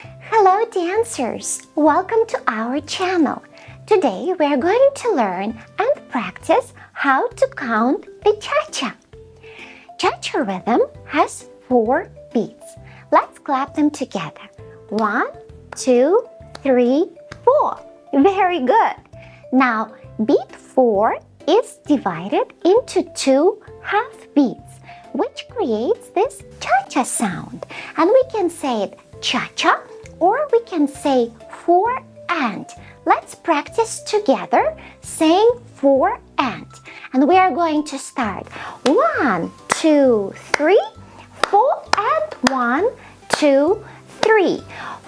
Hello dancers! Welcome to our channel. Today we are going to learn and practice how to count the cha-cha. Cha-cha rhythm has 4 beats. Let's clap them together. 1, 2, 3, 4. Very good. Now beat 4 is divided into 2 half beats, which creates this cha-cha sound. And we can say it cha-cha, or we can say 4 and. Let's practice together saying 4 and. And we are going to start. 1, 2, 3, 4 and 1, 2, 3.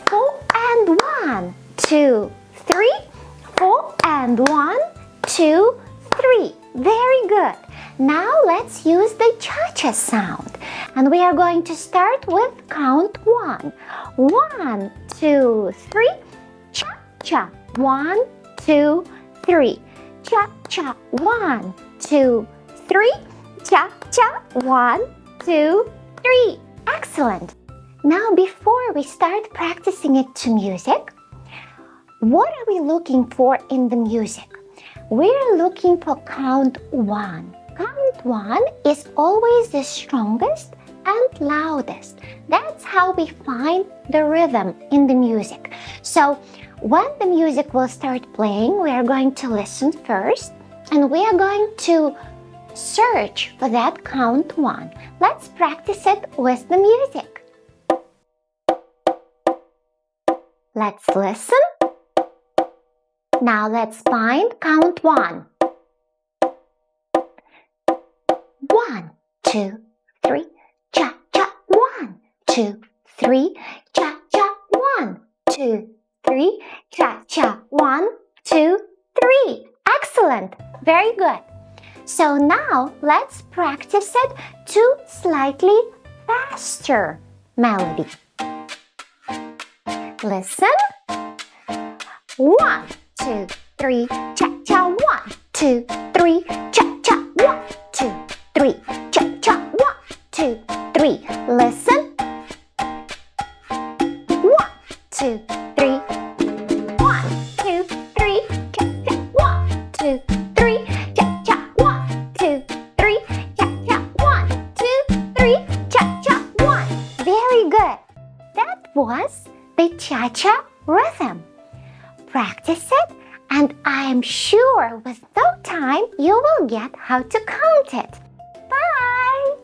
4 and 1, 2, 3. 4 and 1, 2, 3. Very good. Now let's use the cha-cha sound. And we are going to start with count 1. 1, 2, 3. Cha-cha. 1, 2, 3. Cha-cha. 1, 2, 3. Cha-cha. 1, 2, 3. Excellent. Now before we start practicing it to music, what are we looking for in the music? We're looking for count 1. Count 1 is always the strongest and loudest. That's how we find the rhythm in the music. So when the music will start playing, we are going to listen first and we are going to search for that count 1. Let's practice it with the music. Let's listen. Now let's find count 1. 1, 2, 3, cha-cha. 1, 2, 3, cha-cha. 1, 2, 3, cha-cha. 1, 2, 3. Excellent. Very good. So now let's practice it to slightly faster melody. Listen. 1, 2, 3, cha-cha. 1, 2, 3, cha-cha. 1, 2, 3, cha-cha. 1, 2, 3. Listen. 1, 2, 3. 1, 2, 3, cha-cha. 1, 2, 3, cha-cha. 1, 2, 3, cha-cha. 1, 2, 3, cha-cha. 1. Very good. That was the cha-cha rhythm. Practice it, and I am sure with no time you will get how to count it. Bye!